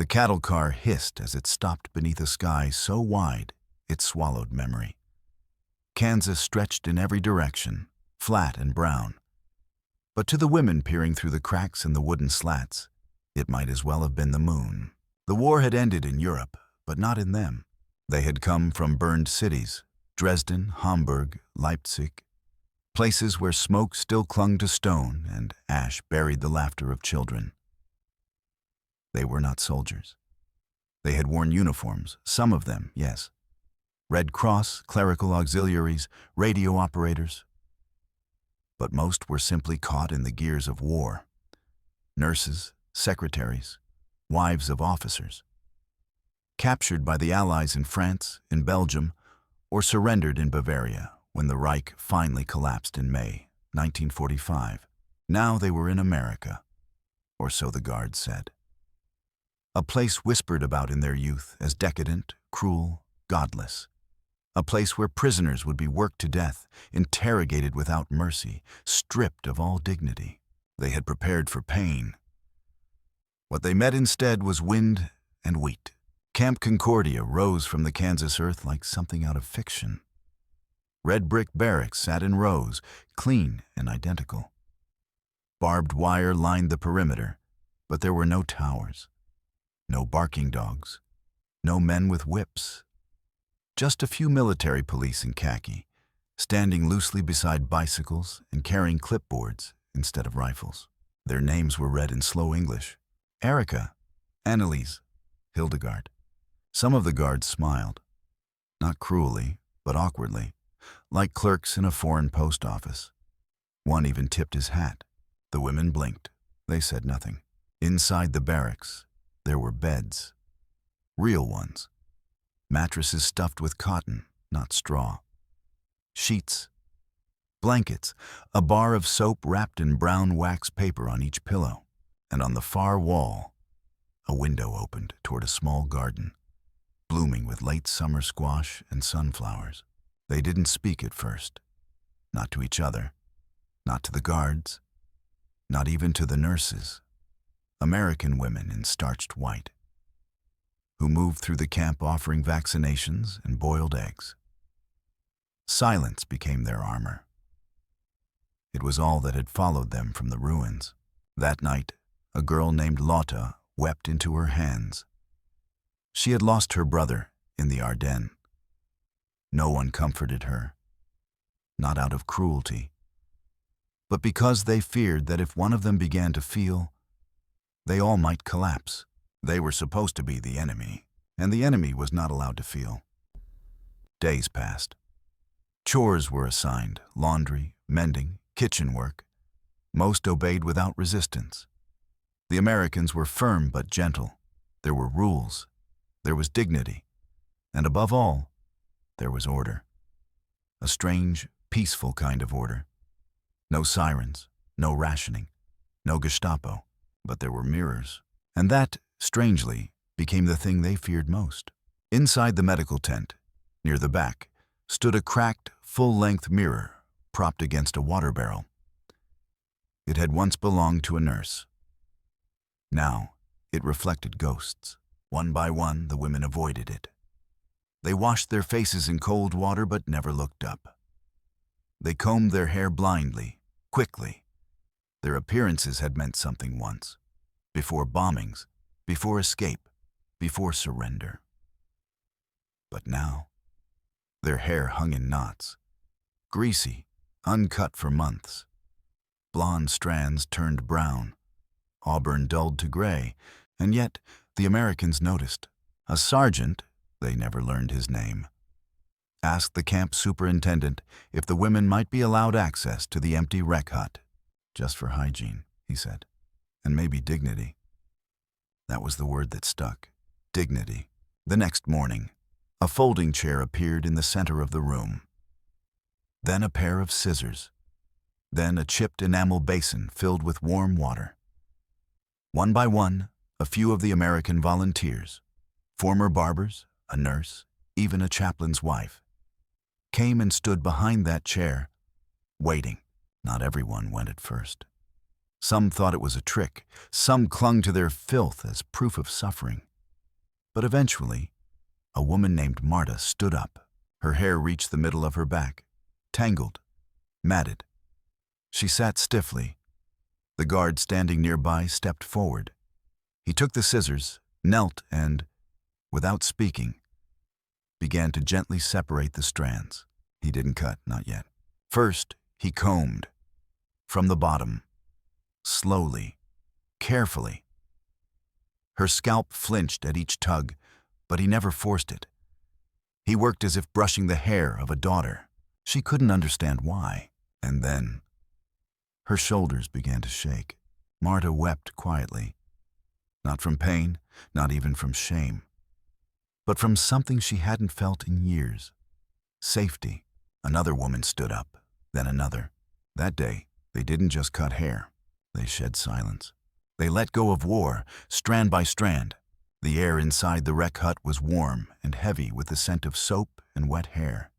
The cattle car hissed as it stopped beneath a sky so wide it swallowed memory. Kansas stretched in every direction, flat and brown. But to the women peering through the cracks in the wooden slats, it might as well have been the moon. The war had ended in Europe, but not in them. They had come from burned cities, Dresden, Hamburg, Leipzig, places where smoke still clung to stone and ash buried the laughter of children. They were not soldiers. They had worn uniforms, some of them, yes. Red Cross, clerical auxiliaries, radio operators. But most were simply caught in the gears of war. Nurses, secretaries, wives of officers. Captured by the Allies in France, in Belgium, or surrendered in Bavaria when the Reich finally collapsed in May 1945. Now they were in America, or so the Guards said. A place whispered about in their youth as decadent, cruel, godless. A place where prisoners would be worked to death, interrogated without mercy, stripped of all dignity. They had prepared for pain. What they met instead was wind and wheat. Camp Concordia rose from the Kansas earth like something out of fiction. Red brick barracks sat in rows, clean and identical. Barbed wire lined the perimeter, but there were no towers, no barking dogs, no men with whips. Just a few military police in khaki, standing loosely beside bicycles and carrying clipboards instead of rifles. Their names were read in slow English. Erica, Annalise, Hildegard. Some of the guards smiled, not cruelly, but awkwardly, like clerks in a foreign post office. One even tipped his hat. The women blinked. They said nothing. Inside the barracks, there were beds. Real ones. Mattresses stuffed with cotton, not straw. Sheets. Blankets. A bar of soap wrapped in brown wax paper on each pillow. And on the far wall, a window opened toward a small garden, blooming with late summer squash and sunflowers. They didn't speak at first. Not to each other. Not to the guards. Not even to the nurses. American women in starched white, who moved through the camp offering vaccinations and boiled eggs. Silence became their armor. It was all that had followed them from the ruins. That night, a girl named Lotta wept into her hands. She had lost her brother in the Ardennes. No one comforted her, not out of cruelty, but because they feared that if one of them began to feel, they all might collapse. They were supposed to be the enemy, and the enemy was not allowed to feel. Days passed. Chores were assigned, laundry, mending, kitchen work. Most obeyed without resistance. The Americans were firm but gentle. There were rules. There was dignity. And above all, there was order. A strange, peaceful kind of order. No sirens, no rationing, no Gestapo, but there were mirrors. And that, strangely, became the thing they feared most. Inside the medical tent, near the back, stood a cracked, full-length mirror propped against a water barrel. It had once belonged to a nurse. Now, it reflected ghosts. One by one, the women avoided it. They washed their faces in cold water but never looked up. They combed their hair blindly, quickly. Their appearances had meant something once. Before bombings, before escape, before surrender. But now, their hair hung in knots, greasy, uncut for months. Blonde strands turned brown, auburn dulled to gray, and yet the Americans noticed. A sergeant, they never learned his name, asked the camp superintendent if the women might be allowed access to the empty rec hut. Just for hygiene, he said, and maybe dignity. That was the word that stuck, dignity. The next morning, a folding chair appeared in the center of the room. Then a pair of scissors. Then a chipped enamel basin filled with warm water. One by one, a few of the American volunteers, former barbers, a nurse, even a chaplain's wife, came and stood behind that chair, waiting. Not everyone went at first. Some thought it was a trick. Some clung to their filth as proof of suffering. But eventually, a woman named Marta stood up. Her hair reached the middle of her back, tangled, matted. She sat stiffly. The guard standing nearby stepped forward. He took the scissors, knelt, and, without speaking, began to gently separate the strands. He didn't cut, not yet. First, he combed. From the bottom. Slowly. Carefully. Her scalp flinched at each tug, but he never forced it. He worked as if brushing the hair of a daughter. She couldn't understand why. And then, her shoulders began to shake. Marta wept quietly. Not from pain, not even from shame, but from something she hadn't felt in years. Safety. Another woman stood up, then another. That day, they didn't just cut hair. They shed silence. They let go of war, strand by strand. The air inside the wreck hut was warm and heavy with the scent of soap and wet hair.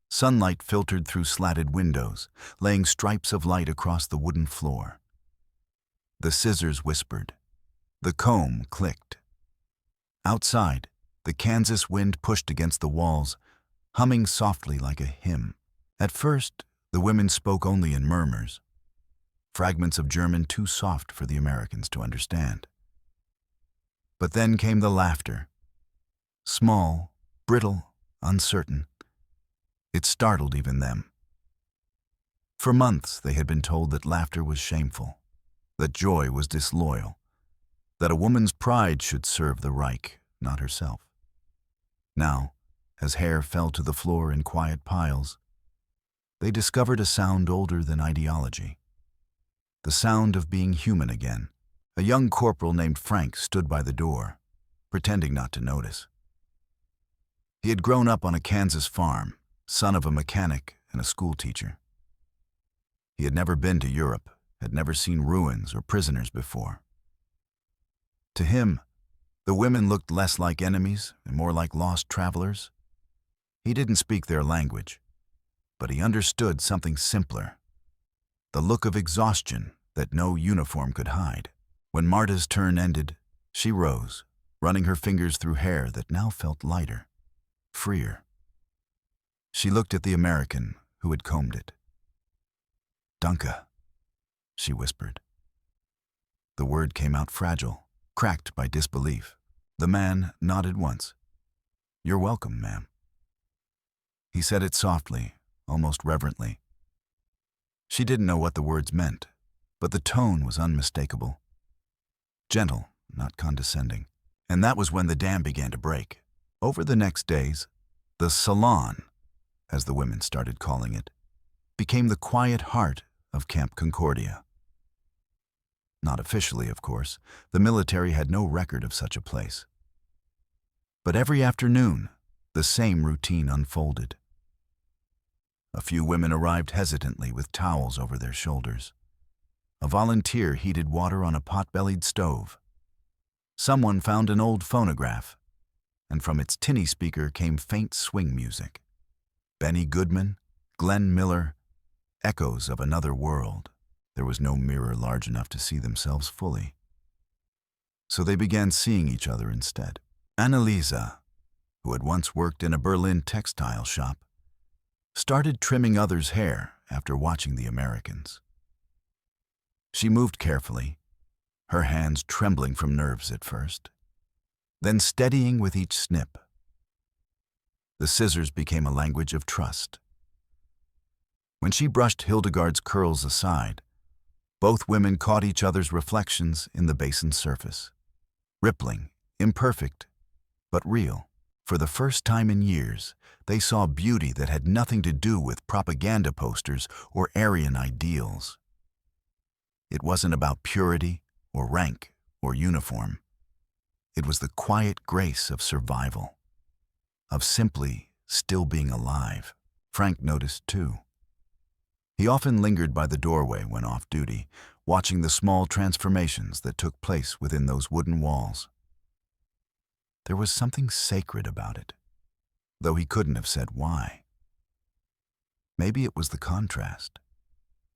Sunlight filtered through slatted windows, laying stripes of light across the wooden floor. The scissors whispered. The comb clicked. Outside, the Kansas wind pushed against the walls, humming softly like a hymn. At first, the women spoke only in murmurs, fragments of German too soft for the Americans to understand. But then came the laughter. Small, brittle, uncertain. It startled even them. For months they had been told that laughter was shameful, that joy was disloyal, that a woman's pride should serve the Reich, not herself. Now, as hair fell to the floor in quiet piles, they discovered a sound older than ideology. The sound of being human again. A young corporal named Frank stood by the door, pretending not to notice. He had grown up on a Kansas farm, son of a mechanic and a schoolteacher. He had never been to Europe, had never seen ruins or prisoners before. To him, the women looked less like enemies and more like lost travelers. He didn't speak their language, but he understood something simpler, the look of exhaustion that no uniform could hide. When Marta's turn ended, she rose, running her fingers through hair that now felt lighter, freer. She looked at the American who had combed it. "Danke," she whispered. The word came out fragile, cracked by disbelief. The man nodded once. "You're welcome, ma'am." He said it softly, almost reverently. She didn't know what the words meant, but the tone was unmistakable. Gentle, not condescending. And that was when the dam began to break. Over the next days, the Salon, as the women started calling it, became the quiet heart of Camp Concordia. Not officially, of course. The military had no record of such a place. But every afternoon, the same routine unfolded. A few women arrived hesitantly with towels over their shoulders. A volunteer heated water on a pot-bellied stove. Someone found an old phonograph, and from its tinny speaker came faint swing music. Benny Goodman, Glenn Miller, echoes of another world. There was no mirror large enough to see themselves fully. So they began seeing each other instead. Annalisa, who had once worked in a Berlin textile shop, started trimming others' hair after watching the Americans. She moved carefully, her hands trembling from nerves at first, then steadying with each snip. The scissors became a language of trust. When she brushed Hildegard's curls aside, both women caught each other's reflections in the basin's surface. Rippling, imperfect, but real. For the first time in years, they saw beauty that had nothing to do with propaganda posters or Aryan ideals. It wasn't about purity or rank or uniform. It was the quiet grace of survival, of simply still being alive. Frank noticed too. He often lingered by the doorway when off duty, watching the small transformations that took place within those wooden walls. There was something sacred about it, though he couldn't have said why. Maybe it was the contrast.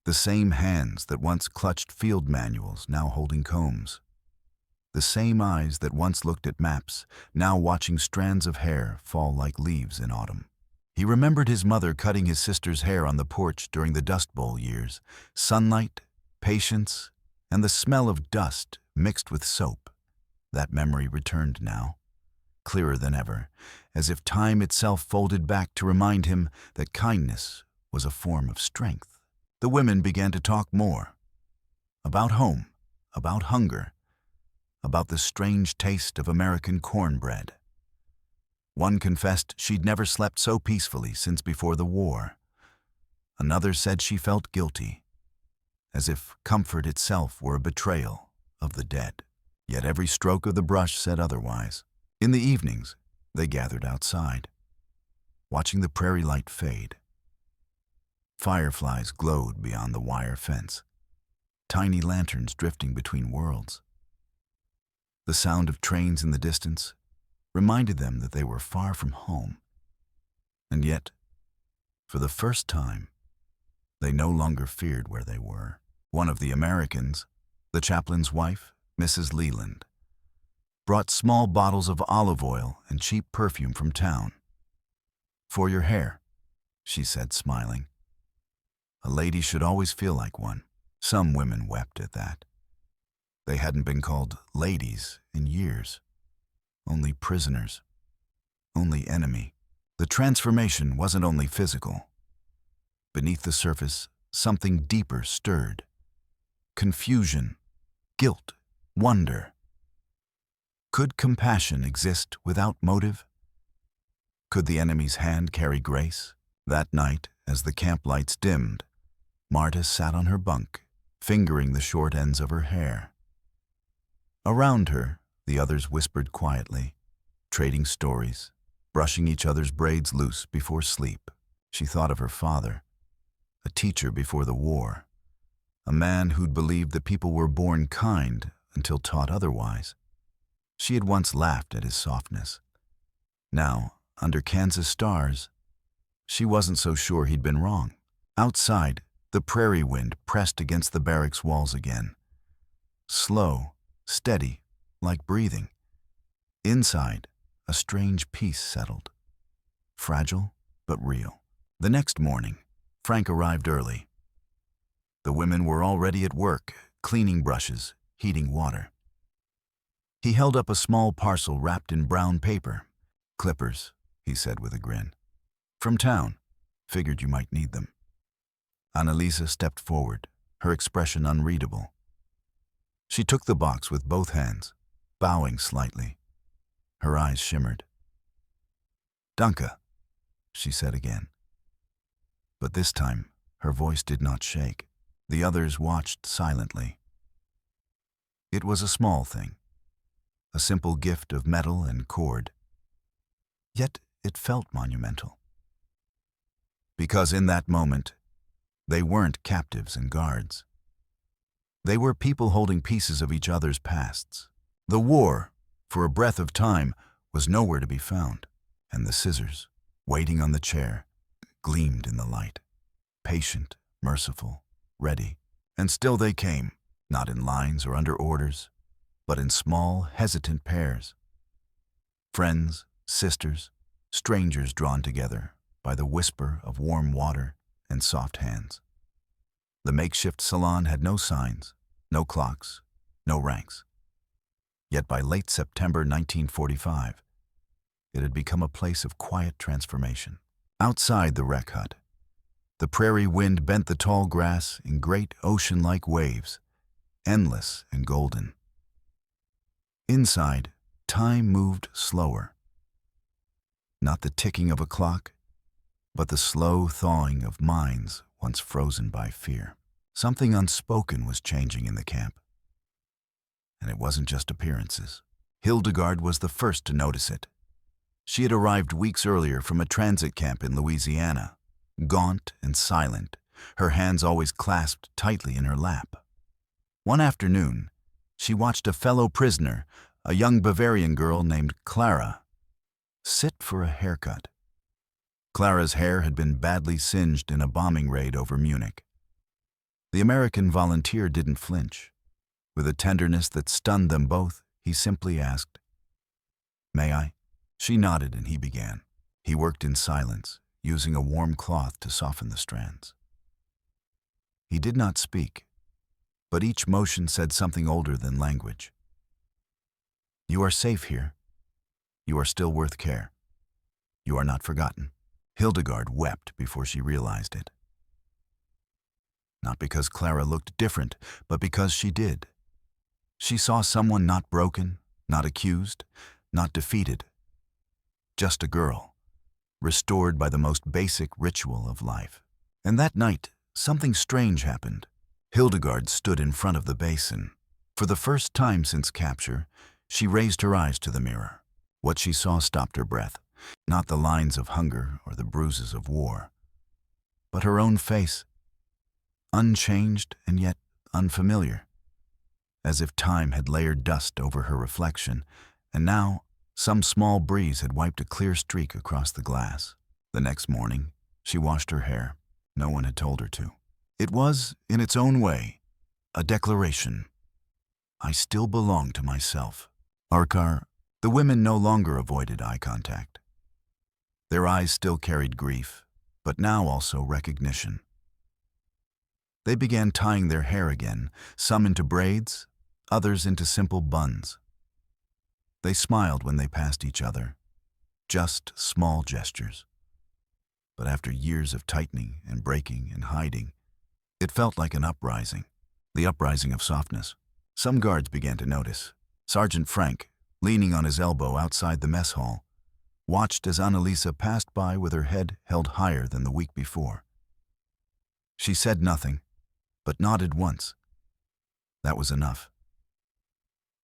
The same hands that once clutched field manuals now holding combs. The same eyes that once looked at maps, now watching strands of hair fall like leaves in autumn. He remembered his mother cutting his sister's hair on the porch during the Dust Bowl years. Sunlight, patience, and the smell of dust mixed with soap. That memory returned now, clearer than ever, as if time itself folded back to remind him that kindness was a form of strength. The women began to talk more. About home, about hunger, about the strange taste of American cornbread. One confessed she'd never slept so peacefully since before the war. Another said she felt guilty, as if comfort itself were a betrayal of the dead. Yet every stroke of the brush said otherwise. In the evenings, they gathered outside, watching the prairie light fade. Fireflies glowed beyond the wire fence, tiny lanterns drifting between worlds. The sound of trains in the distance reminded them that they were far from home. And yet, for the first time, they no longer feared where they were. One of the Americans, the chaplain's wife, Mrs. Leland, brought small bottles of olive oil and cheap perfume from town. "For your hair," she said, smiling. "A lady should always feel like one." Some women wept at that. They hadn't been called ladies in years. Only prisoners. Only enemy. The transformation wasn't only physical. Beneath the surface, something deeper stirred. Confusion, guilt, wonder. Could compassion exist without motive? Could the enemy's hand carry grace? That night, as the camp lights dimmed, Marta sat on her bunk, fingering the short ends of her hair. Around her, the others whispered quietly, trading stories, brushing each other's braids loose before sleep. She thought of her father, a teacher before the war, a man who'd believed that people were born kind until taught otherwise. She had once laughed at his softness. Now, under Kansas stars, she wasn't so sure he'd been wrong. Outside, the prairie wind pressed against the barracks walls again. Slow, steady, like breathing. Inside, a strange peace settled. Fragile, but real. The next morning, Frank arrived early. The women were already at work, cleaning brushes, heating water. He held up a small parcel wrapped in brown paper. "Clippers," he said with a grin. "From town. Figured you might need them." Annalisa stepped forward, her expression unreadable. She took the box with both hands, bowing slightly. Her eyes shimmered. "Danke," she said again. But this time, her voice did not shake. The others watched silently. It was a small thing, a simple gift of metal and cord. Yet it felt monumental. Because in that moment, they weren't captives and guards. They were people holding pieces of each other's pasts. The war, for a breath of time, was nowhere to be found, and the scissors, waiting on the chair, gleamed in the light. Patient, merciful, ready. And still they came, not in lines or under orders, but in small, hesitant pairs. Friends, sisters, strangers drawn together by the whisper of warm water and soft hands. The makeshift salon had no signs, no clocks, no ranks. Yet by late September 1945, it had become a place of quiet transformation. Outside the rec hut, the prairie wind bent the tall grass in great ocean-like waves, endless and golden. Inside, time moved slower. Not the ticking of a clock, but the slow thawing of minds once frozen by fear. Something unspoken was changing in the camp. And it wasn't just appearances. Hildegard was the first to notice it. She had arrived weeks earlier from a transit camp in Louisiana, gaunt and silent, her hands always clasped tightly in her lap. One afternoon, she watched a fellow prisoner, a young Bavarian girl named Clara, sit for a haircut. Clara's hair had been badly singed in a bombing raid over Munich. The American volunteer didn't flinch. With a tenderness that stunned them both, he simply asked, "May I?" She nodded and he began. He worked in silence, using a warm cloth to soften the strands. He did not speak, but each motion said something older than language. "You are safe here. You are still worth care. You are not forgotten." Hildegard wept before she realized it. Not because Clara looked different, but because she did. She saw someone not broken, not accused, not defeated. Just a girl, restored by the most basic ritual of life. And that night, something strange happened. Hildegard stood in front of the basin. For the first time since capture, she raised her eyes to the mirror. What she saw stopped her breath. Not the lines of hunger or the bruises of war, but her own face, unchanged and yet unfamiliar, as if time had layered dust over her reflection, and now some small breeze had wiped a clear streak across the glass. The next morning, she washed her hair. No one had told her to. It was, in its own way, a declaration. I still belong to myself. Arkar, the women no longer avoided eye contact. Their eyes still carried grief, but now also recognition. They began tying their hair again, some into braids, others into simple buns. They smiled when they passed each other, just small gestures. But after years of tightening and breaking and hiding, it felt like an uprising, the uprising of softness. Some guards began to notice. Sergeant Frank, leaning on his elbow outside the mess hall, watched as Annalisa passed by with her head held higher than the week before. She said nothing, but nodded once. That was enough.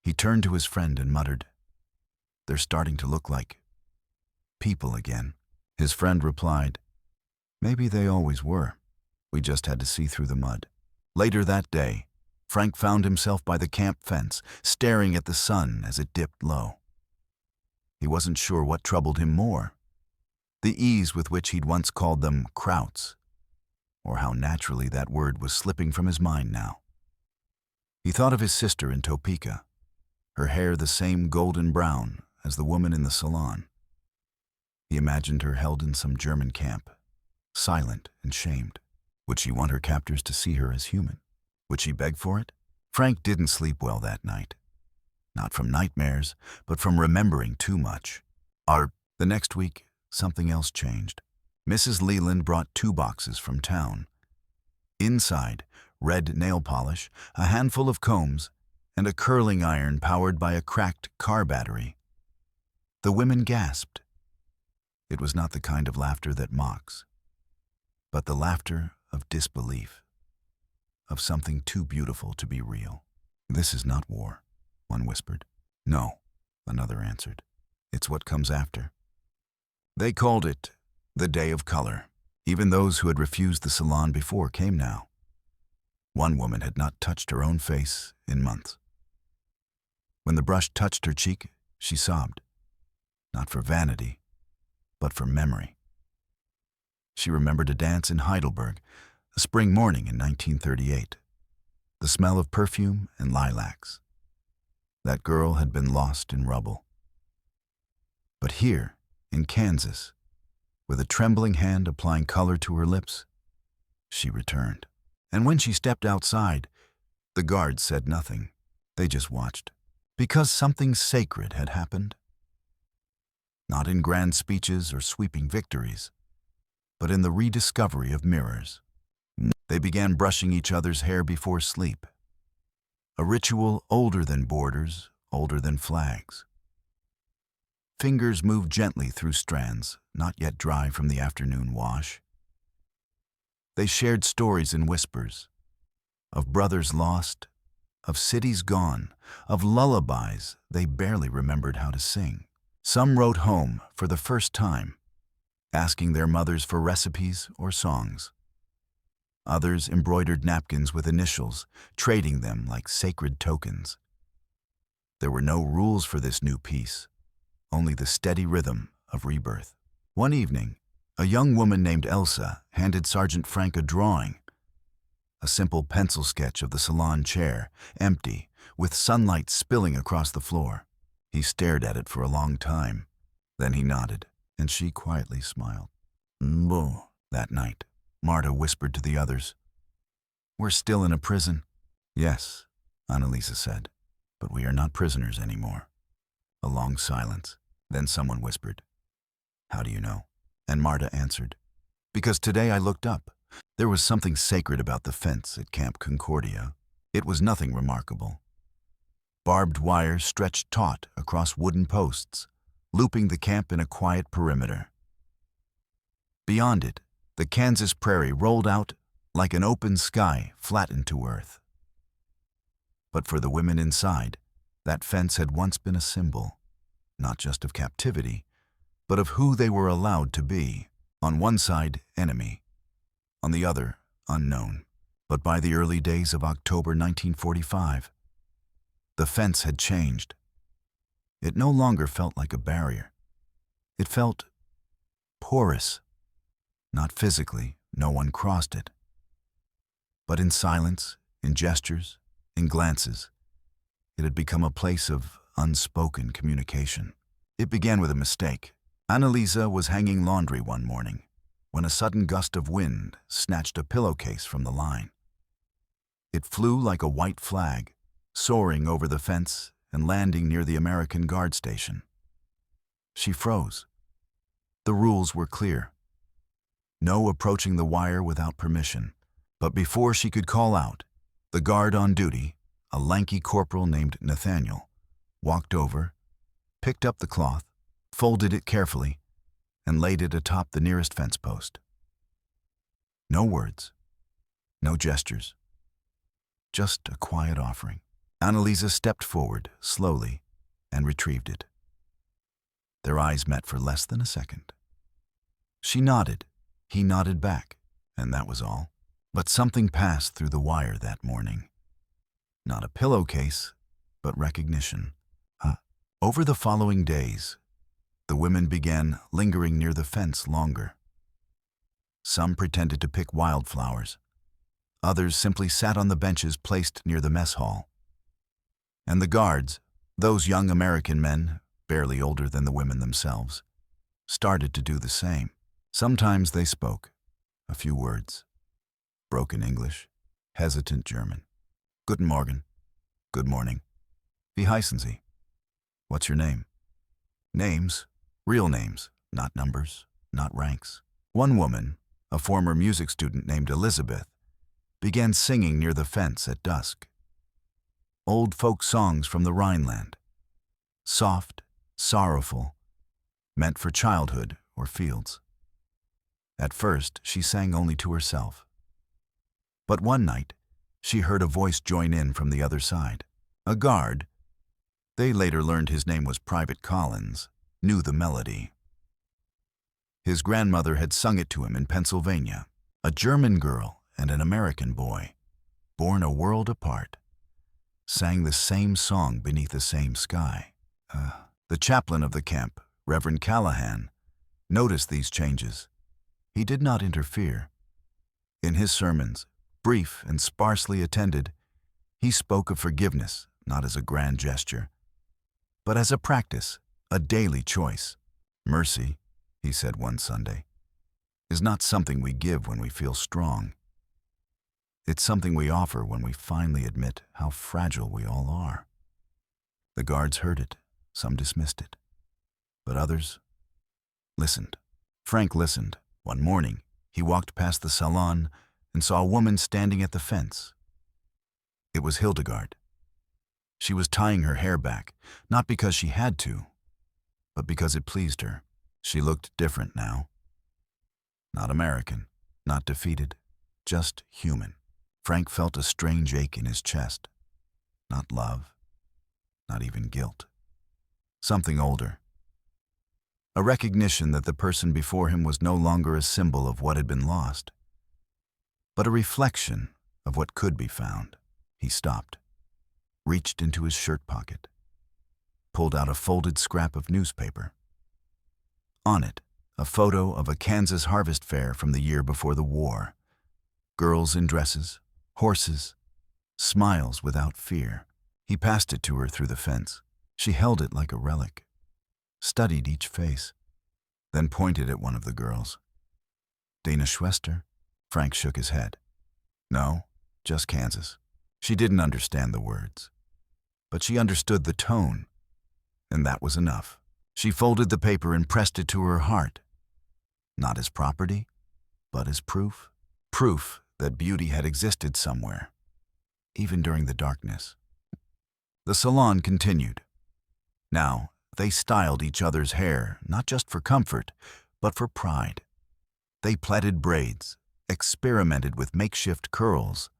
He turned to his friend and muttered, "They're starting to look like people again." His friend replied, "Maybe they always were. We just had to see through the mud." Later that day, Frank found himself by the camp fence, staring at the sun as it dipped low. He wasn't sure what troubled him more, the ease with which he'd once called them krauts, or how naturally that word was slipping from his mind now. He thought of his sister in Topeka, her hair the same golden brown as the woman in the Salon. He imagined her held in some German camp, silent and shamed. Would she want her captors to see her as human? Would she beg for it? Frank didn't sleep well that night. Not from nightmares, but from remembering too much. The next week, something else changed. Mrs. Leland brought 2 boxes from town. Inside, red nail polish, a handful of combs, and a curling iron powered by a cracked car battery. The women gasped. It was not the kind of laughter that mocks, but the laughter of disbelief, of something too beautiful to be real. "This is not war," one whispered. "No," another answered. "It's what comes after." They called it the Day of Color. Even those who had refused the Salon before came now. One woman had not touched her own face in months. When the brush touched her cheek, she sobbed. Not for vanity, but for memory. She remembered a dance in Heidelberg, a spring morning in 1938. The smell of perfume and lilacs. That girl had been lost in rubble. But here, in Kansas, with a trembling hand applying color to her lips, she returned. And when she stepped outside, the guards said nothing. They just watched. Because something sacred had happened. Not in grand speeches or sweeping victories, but in the rediscovery of mirrors. They began brushing each other's hair before sleep. A ritual older than borders, older than flags. Fingers moved gently through strands, not yet dry from the afternoon wash. They shared stories in whispers, of brothers lost, of cities gone, of lullabies they barely remembered how to sing. Some wrote home for the first time, asking their mothers for recipes or songs. Others embroidered napkins with initials, trading them like sacred tokens. There were no rules for this new peace, only the steady rhythm of rebirth. One evening, a young woman named Elsa handed Sergeant Frank a drawing. a simple pencil sketch of the salon chair, empty, with sunlight spilling across the floor. He stared at it for a long time. Then he nodded, and she quietly smiled. "Boo." That night, Marta whispered to the others, "We're still in a prison." "Yes," Annalisa said, "but we are not prisoners anymore." A long silence. Then someone whispered, "How do you know?" And Marta answered, "Because today I looked up. There was something sacred about the fence at Camp Concordia. It was nothing remarkable. Barbed wire stretched taut across wooden posts, looping the camp in a quiet perimeter. Beyond it, the Kansas prairie rolled out like an open sky flattened to earth. But for the women inside, that fence had once been a symbol, not just of captivity, but of who they were allowed to be. On one side, enemy. On the other, unknown. But by the early days of October 1945, the fence had changed. It no longer felt like a barrier. It felt porous. Not physically, no one crossed it. But in silence, in gestures, in glances, it had become a place of unspoken communication. It began with a mistake. Annalisa was hanging laundry one morning when a sudden gust of wind snatched a pillowcase from the line. It flew like a white flag, soaring over the fence and landing near the American guard station. She froze. The rules were clear. No approaching the wire without permission. But before she could call out, the guard on duty, a lanky corporal named Nathaniel, walked over, picked up the cloth, folded it carefully, and laid it atop the nearest fence post. No words, no gestures, just a quiet offering. Annalisa stepped forward, slowly, and retrieved it. Their eyes met for less than a second. She nodded, he nodded back, and that was all. But something passed through the wire that morning. Not a pillowcase, but recognition. Over the following days, the women began lingering near the fence longer. Some pretended to pick wildflowers. Others simply sat on the benches placed near the mess hall. And the guards, those young American men, barely older than the women themselves, started to do the same. Sometimes they spoke, a few words. Broken English, hesitant German. Guten Morgen. Good morning. Wie heißen Sie? What's your name? Names, real names, not numbers, not ranks. One woman, a former music student named Elizabeth, began singing near the fence at dusk. Old folk songs from the Rhineland. Soft, sorrowful, meant for childhood or fields. At first, she sang only to herself. But one night, she heard a voice join in from the other side. A guard, they later learned his name was Private Collins, knew the melody. His grandmother had sung it to him in Pennsylvania. A German girl and an American boy, born a world apart, sang the same song beneath the same sky. The chaplain of the camp, Reverend Callahan, noticed these changes. He did not interfere. In his sermons, brief and sparsely attended, he spoke of forgiveness not as a grand gesture, but as a practice, a daily choice. Mercy, he said one Sunday, is not something we give when we feel strong. It's something we offer when we finally admit how fragile we all are. The guards heard it, some dismissed it, but others listened. Frank listened. One morning, he walked past the Salon and saw a woman standing at the fence. It was Hildegard. She was tying her hair back, not because she had to, but because it pleased her. She looked different now. Not American, not defeated, just human. Frank felt a strange ache in his chest. Not love, not even guilt. Something older. A recognition that the person before him was no longer a symbol of what had been lost, but a reflection of what could be found. He stopped, reached into his shirt pocket, pulled out a folded scrap of newspaper. On it, a photo of a Kansas harvest fair from the year before the war. Girls in dresses, Horses, smiles without fear. He passed it to her through the fence. She held it like a relic, studied each face, then pointed at one of the girls. Dana Schwester? Frank shook his head. No, just Kansas. She didn't understand the words, but she understood the tone, and that was enough. She folded the paper and pressed it to her heart, not as property, but as proof. Proof that beauty had existed somewhere, even during the darkness. The salon continued. Now, they styled each other's hair, not just for comfort, but for pride. They plaited braids, experimented with makeshift curls.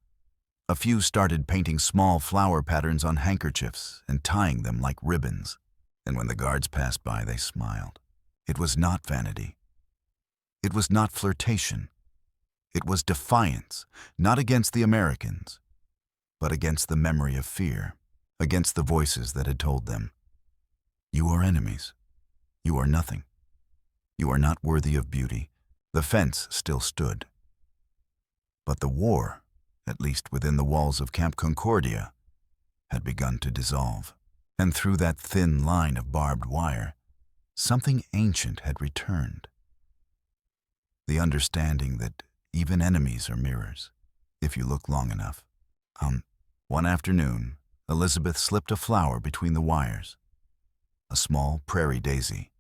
A few started painting small flower patterns on handkerchiefs and tying them like ribbons. And when the guards passed by, they smiled. It was not vanity. It was not flirtation. It was defiance, not against the Americans, but against the memory of fear, against the voices that had told them, "You are enemies. You are nothing. You are not worthy of beauty." The fence still stood. But the war, at least within the walls of Camp Concordia, had begun to dissolve. And through that thin line of barbed wire, something ancient had returned. The understanding that even enemies are mirrors, if you look long enough. One afternoon, Elizabeth slipped a flower between the wires, a small prairie daisy,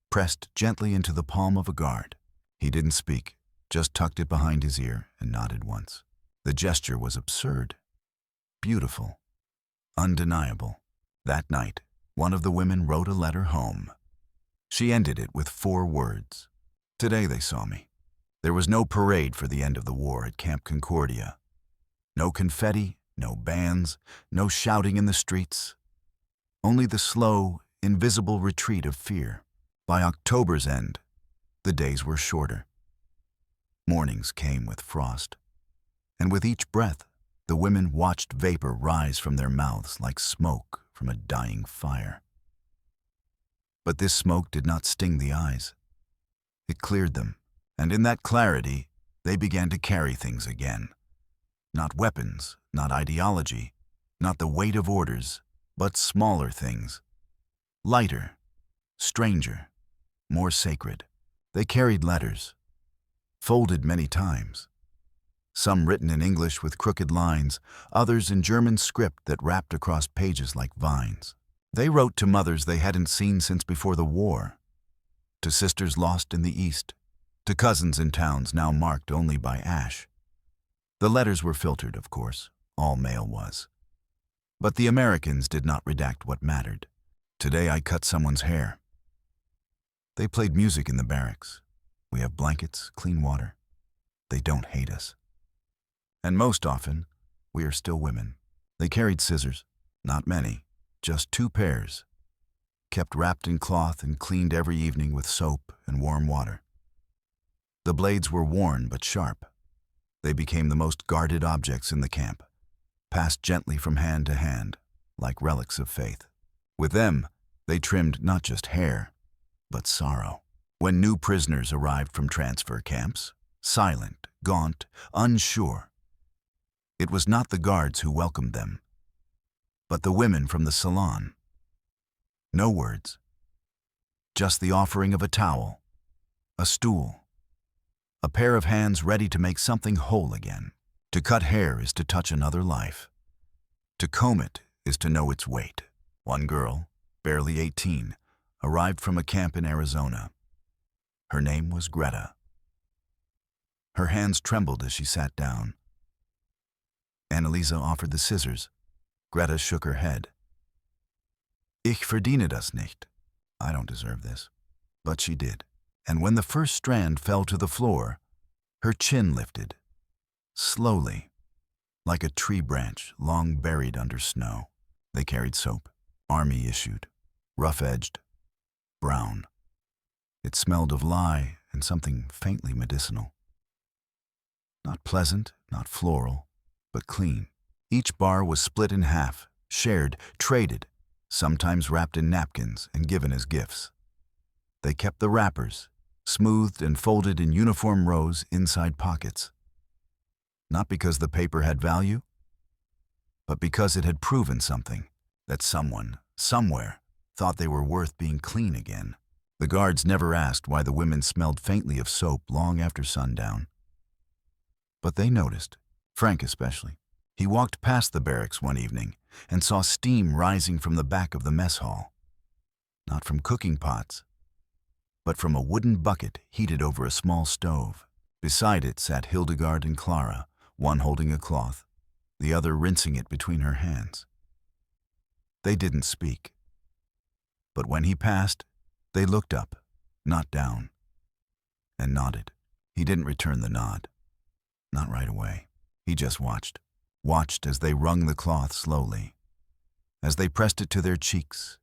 pressed gently into the palm of a guard. He didn't speak, just tucked it behind his ear and nodded once. The gesture was absurd, beautiful, undeniable. That night, one of the women wrote a letter home. She ended it with 4 words. Today they saw me. There was no parade for the end of the war at Camp Concordia. No confetti, no bands, no shouting in the streets. Only the slow, invisible retreat of fear. By October's end, the days were shorter. Mornings came with frost. And with each breath, the women watched vapor rise from their mouths like smoke from a dying fire. But this smoke did not sting the eyes. It cleared them, and in that clarity, they began to carry things again. Not weapons, not ideology, not the weight of orders, but smaller things. Lighter, stranger, more sacred. They carried letters, folded many times. Some written in English with crooked lines, others in German script that wrapped across pages like vines. They wrote to mothers they hadn't seen since before the war, to sisters lost in the East, to cousins in towns now marked only by ash. The letters were filtered, of course, all mail was. But the Americans did not redact what mattered. Today I cut someone's hair. They played music in the barracks. We have blankets, clean water. They don't hate us. And most often, we are still women. They carried scissors, not many, just 2 pairs, kept wrapped in cloth and cleaned every evening with soap and warm water. The blades were worn but sharp. They became the most guarded objects in the camp, passed gently from hand to hand, like relics of faith. With them, they trimmed not just hair, but sorrow. When new prisoners arrived from transfer camps, silent, gaunt, unsure, it was not the guards who welcomed them, but the women from the Salon. No words, just the offering of a towel, a stool, a pair of hands ready to make something whole again. To cut hair is to touch another life. To comb it is to know its weight. One girl, barely 18, arrived from a camp in Arizona. Her name was Greta. Her hands trembled as she sat down. Annalisa offered the scissors. Greta shook her head. Ich verdiene das nicht. I don't deserve this. But she did. And when the first strand fell to the floor, her chin lifted, slowly, like a tree branch long buried under snow. They carried soap, army issued, rough-edged, brown. It smelled of lye and something faintly medicinal. Not pleasant, not floral, but clean. Each bar was split in half, shared, traded, sometimes wrapped in napkins and given as gifts. They kept the wrappers, smoothed and folded in uniform rows inside pockets. Not because the paper had value, but because it had proven something, that someone, somewhere, thought they were worth being clean again. The guards never asked why the women smelled faintly of soap long after sundown. But they noticed, Frank especially. He walked past the barracks one evening and saw steam rising from the back of the mess hall. Not from cooking pots, but from a wooden bucket heated over a small stove. Beside it sat Hildegard and Clara, one holding a cloth, the other rinsing it between her hands. They didn't speak. But when he passed, they looked up, not down, and nodded. He didn't return the nod. Not right away. He just watched as they wrung the cloth slowly, as they pressed it to their cheeks,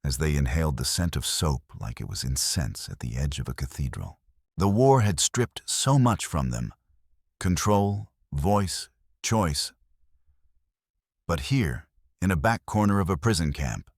as they inhaled the scent of soap like it was incense at the edge of a cathedral. The war had stripped so much from them: control, voice, choice. But here, in a back corner of a prison camp,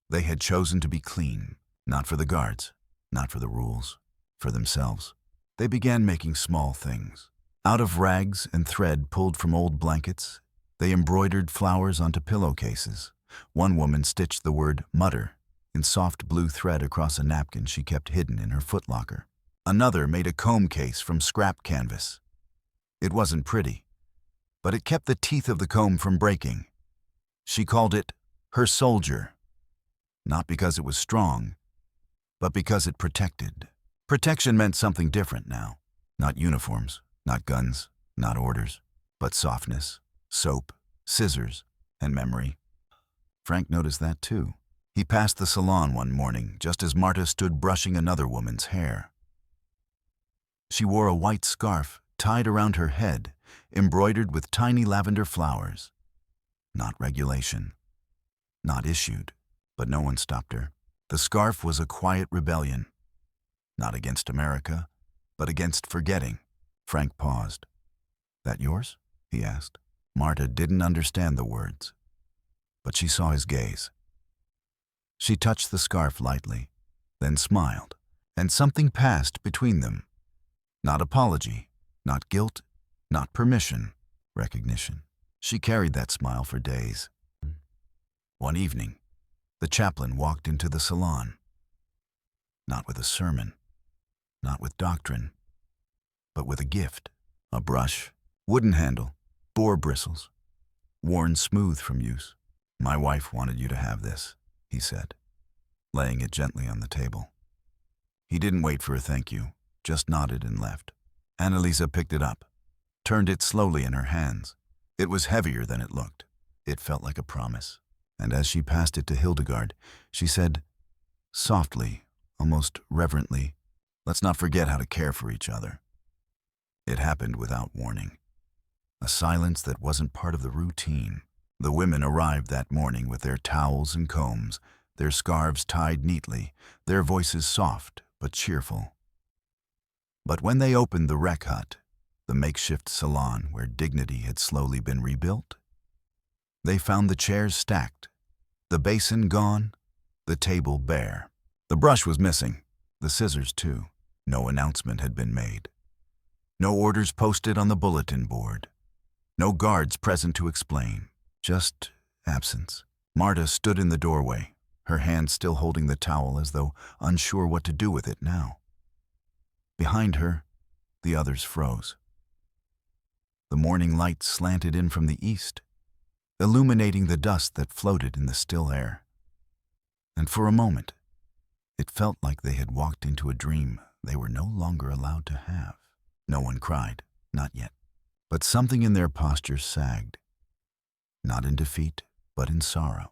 they had chosen to be clean, not for the guards, not for the rules, for themselves. They began making small things. Out of rags and thread pulled from old blankets, they embroidered flowers onto pillowcases. One woman stitched the word "mutter" in soft blue thread across a napkin she kept hidden in her footlocker. Another made a comb case from scrap canvas. It wasn't pretty, but it kept the teeth of the comb from breaking. She called it her soldier, not because it was strong, but because it protected. Protection meant something different now. Not uniforms, not guns, not orders, but softness, soap, scissors, and memory. Frank noticed that too. He passed the salon one morning just as Marta stood brushing another woman's hair. She wore a white scarf tied around her head, embroidered with tiny lavender flowers. Not regulation, not issued, but no one stopped her. The scarf was a quiet rebellion, not against America, but against forgetting. Frank paused. "That yours?" he asked. Marta didn't understand the words, but she saw his gaze. She touched the scarf lightly, then smiled, and something passed between them. Not apology, not guilt, not permission, recognition. She carried that smile for days. One evening, the chaplain walked into the salon. Not with a sermon, not with doctrine, but with a gift. A brush, wooden handle, boar bristles, worn smooth from use. "My wife wanted you to have this," he said, laying it gently on the table. He didn't wait for a thank you, just nodded and left. Annalisa picked it up, turned it slowly in her hands. It was heavier than it looked. It felt like a promise. And as she passed it to Hildegard, she said, softly, almost reverently, "Let's not forget how to care for each other." It happened without warning. A silence that wasn't part of the routine. The women arrived that morning with their towels and combs, their scarves tied neatly, their voices soft but cheerful. But when they opened the rec hut, the makeshift salon where dignity had slowly been rebuilt, they found the chairs stacked, the basin gone, the table bare. The brush was missing, the scissors too. No announcement had been made. No orders posted on the bulletin board. No guards present to explain. Just absence. Marta stood in the doorway, her hand still holding the towel as though unsure what to do with it now. Behind her, the others froze. The morning light slanted in from the east, illuminating the dust that floated in the still air. And for a moment, it felt like they had walked into a dream they were no longer allowed to have. No one cried, not yet, but something in their postures sagged. Not in defeat, but in sorrow.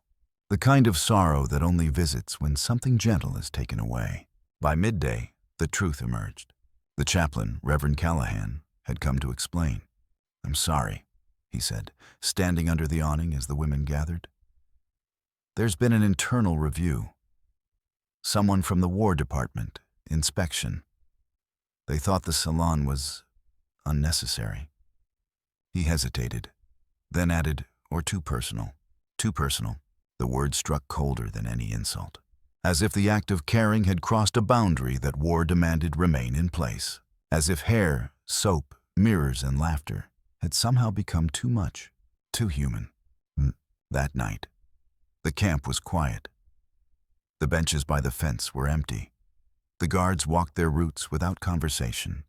The kind of sorrow that only visits when something gentle is taken away. By midday, the truth emerged. The chaplain, Reverend Callahan, had come to explain. "I'm sorry," he said, standing under the awning as the women gathered. "There's been an internal review. Someone from the War Department, inspection. They thought the salon was unnecessary." He hesitated, then added, "Or too personal." Too personal. The word struck colder than any insult, as if the act of caring had crossed a boundary that war demanded remain in place, as if hair, soap, mirrors, and laughter had somehow become too much, too human. That night, the camp was quiet. The benches by the fence were empty. The guards walked their routes without conversation.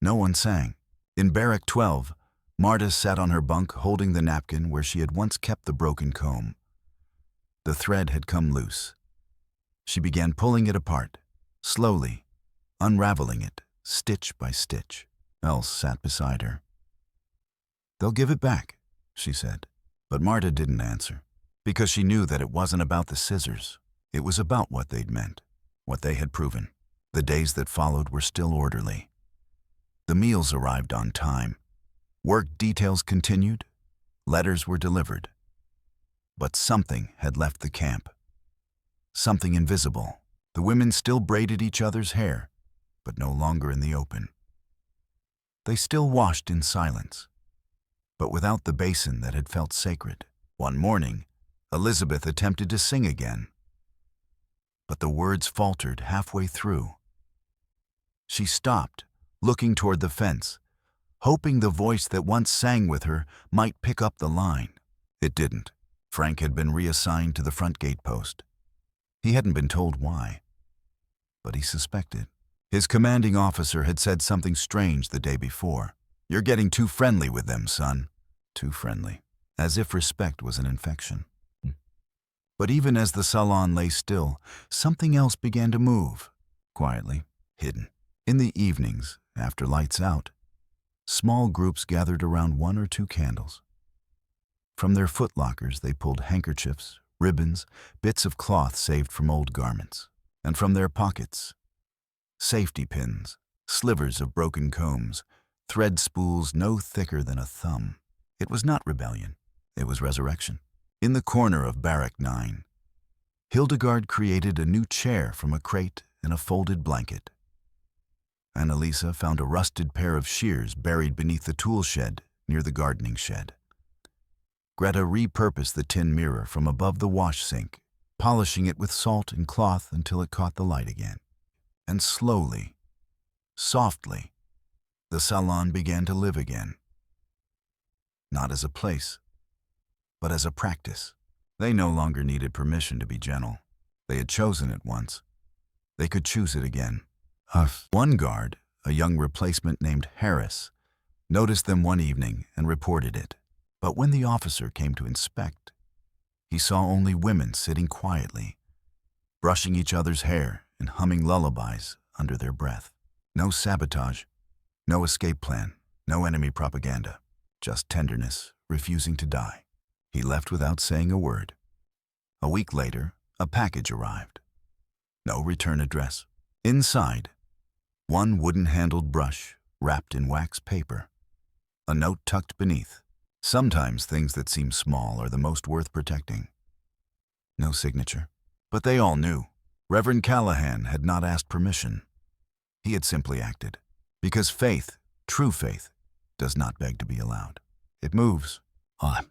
No one sang. In Barrack 12, Marta sat on her bunk holding the napkin where she had once kept the broken comb. The thread had come loose. She began pulling it apart, slowly, unraveling it, stitch by stitch. Else sat beside her. "They'll give it back," she said. But Marta didn't answer, because she knew that it wasn't about the scissors. It was about what they'd meant, what they had proven. The days that followed were still orderly. The meals arrived on time. Work details continued. Letters were delivered. But something had left the camp. Something invisible. The women still braided each other's hair, but no longer in the open. They still washed in silence, but without the basin that had felt sacred. One morning, Elizabeth attempted to sing again, but the words faltered halfway through. She stopped, looking toward the fence, hoping the voice that once sang with her might pick up the line. It didn't. Frank had been reassigned to the front gate post. He hadn't been told why, but he suspected. His commanding officer had said something strange the day before. "You're getting too friendly with them, son." Too friendly, as if respect was an infection. But even as the Salon lay still, something else began to move, quietly, hidden. In the evenings, after lights out, small groups gathered around one or two candles. From their footlockers they pulled handkerchiefs, ribbons, bits of cloth saved from old garments, and from their pockets, safety pins, slivers of broken combs, thread spools no thicker than a thumb. It was not rebellion, it was resurrection. In the corner of Barrack 9, Hildegard created a new chair from a crate and a folded blanket. Annalisa found a rusted pair of shears buried beneath the tool shed near the gardening shed. Greta repurposed the tin mirror from above the wash sink, polishing it with salt and cloth until it caught the light again. And slowly, softly, the Salon began to live again. Not as a place, but as a practice. They no longer needed permission to be gentle. They had chosen it once. They could choose it again. One guard, a young replacement named Harris, noticed them one evening and reported it. But when the officer came to inspect, he saw only women sitting quietly, brushing each other's hair and humming lullabies under their breath. No sabotage, no escape plan, no enemy propaganda, just tenderness refusing to die. He left without saying a word. A week later, a package arrived. No return address. Inside, one wooden-handled brush wrapped in wax paper. A note tucked beneath. Sometimes things that seem small are the most worth protecting. No signature. But they all knew. Reverend Callahan had not asked permission. He had simply acted. Because faith, true faith, does not beg to be allowed. It moves on.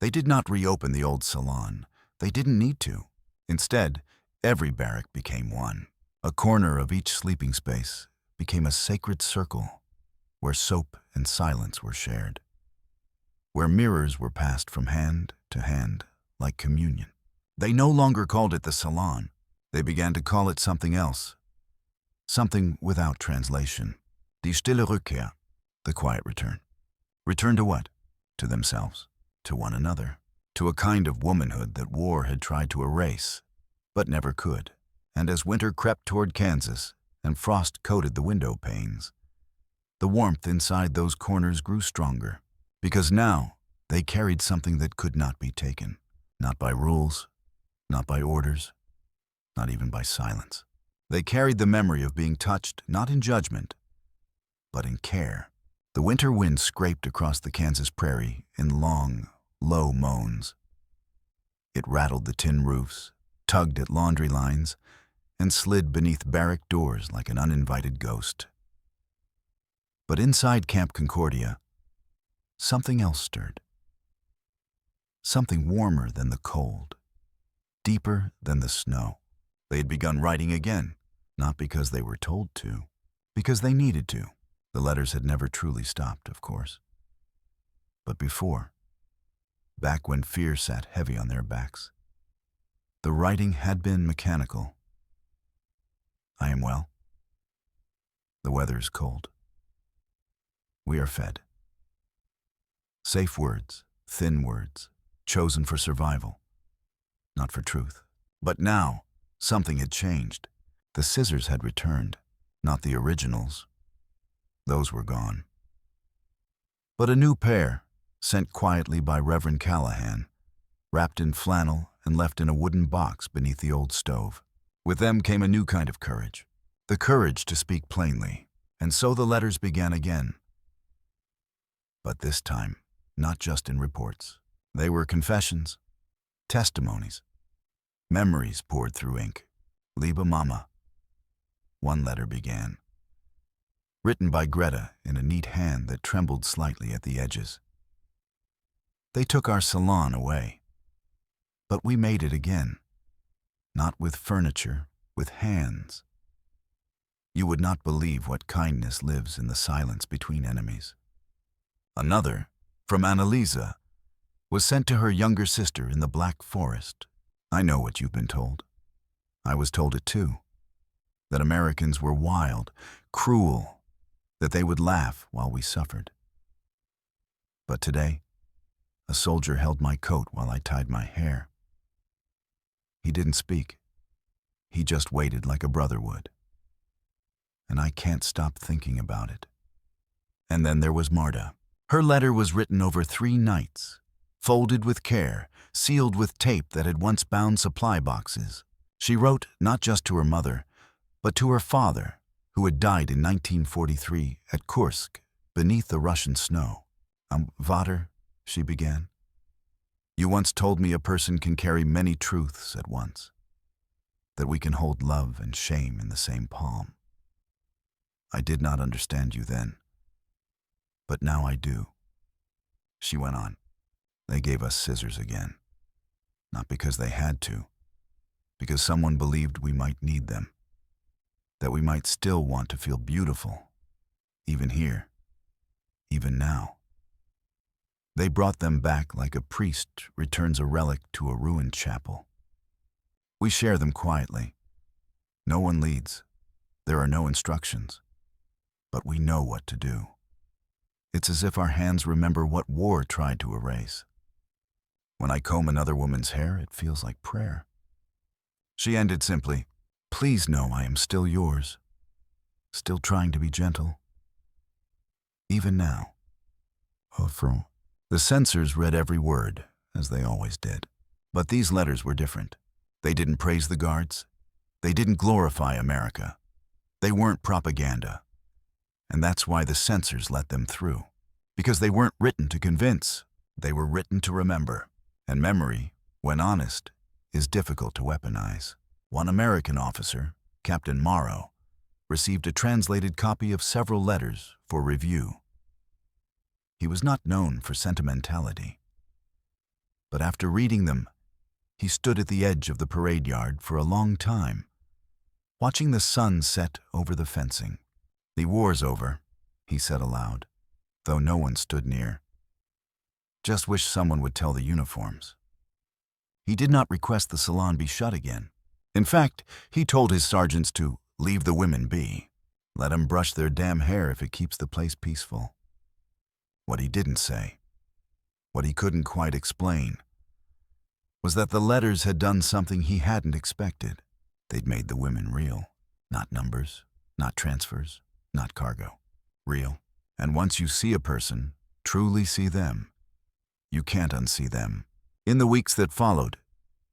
They did not reopen the old Salon. They didn't need to. Instead, every barrack became one. A corner of each sleeping space became a sacred circle where soap and silence were shared, where mirrors were passed from hand to hand like communion. They no longer called it the Salon. They began to call it something else, something without translation. Die stille Rückkehr, the quiet return. Return to what? To themselves, to one another, to a kind of womanhood that war had tried to erase, but never could. And as winter crept toward Kansas and frost coated the window panes, the warmth inside those corners grew stronger, because now they carried something that could not be taken, not by rules, not by orders, not even by silence. They carried the memory of being touched not in judgment, but in care. The winter wind scraped across the Kansas prairie in long, low moans. It rattled the tin roofs, tugged at laundry lines, and slid beneath barrack doors like an uninvited ghost. But inside Camp Concordia, something else stirred. Something warmer than the cold, deeper than the snow. They had begun writing again, not because they were told to, because they needed to. The letters had never truly stopped, of course. but before, back when fear sat heavy on their backs. The writing had been mechanical. I am well. The weather is cold. We are fed. Safe words, thin words, chosen for survival, not for truth. But now, something had changed. The scissors had returned, not the originals. Those were gone. But a new pair, sent quietly by Reverend Callahan, wrapped in flannel and left in a wooden box beneath the old stove. With them came a new kind of courage, the courage to speak plainly. And so the letters began again. But this time, not just in reports. They were confessions, testimonies, memories poured through ink. Liebe Mama. One letter began, written by Greta in a neat hand that trembled slightly at the edges. They took our salon away, but we made it again, not with furniture, with hands. You would not believe what kindness lives in the silence between enemies. Another, from Annalisa, was sent to her younger sister in the Black Forest. I know what you've been told. I was told it too. That Americans were wild, cruel, that they would laugh while we suffered. But today, a soldier held my coat while I tied my hair. He didn't speak. He just waited like a brother would. And I can't stop thinking about it. And then there was Marta. Her letter was written over 3 nights, folded with care, sealed with tape that had once bound supply boxes. She wrote not just to her mother, but to her father, who had died in 1943 at Kursk, beneath the Russian snow. Vater, she began, you once told me a person can carry many truths at once, that we can hold love and shame in the same palm. I did not understand you then, but now I do. She went on. They gave us scissors again, not because they had to, because someone believed we might need them, that we might still want to feel beautiful, even here, even now. They brought them back like a priest returns a relic to a ruined chapel. We share them quietly. No one leads. There are no instructions. But we know what to do. It's as if our hands remember what war tried to erase. When I comb another woman's hair, it feels like prayer. She ended simply, please know I am still yours, still trying to be gentle. Even now. The censors read every word, as they always did. But these letters were different. They didn't praise the guards. They didn't glorify America. They weren't propaganda. And that's why the censors let them through. Because they weren't written to convince. They were written to remember. And memory, when honest, is difficult to weaponize. One American officer, Captain Morrow, received a translated copy of several letters for review. He was not known for sentimentality. But after reading them, he stood at the edge of the parade yard for a long time, watching the sun set over the fencing. The war's over, he said aloud, though no one stood near. Just wish someone would tell the uniforms. He did not request the salon be shut again. In fact, he told his sergeants to leave the women be. Let 'em brush their damn hair if it keeps the place peaceful. What he didn't say, what he couldn't quite explain, was that the letters had done something he hadn't expected. They'd made the women real. Not numbers, not transfers, not cargo. Real. And once you see a person, truly see them, you can't unsee them. In the weeks that followed,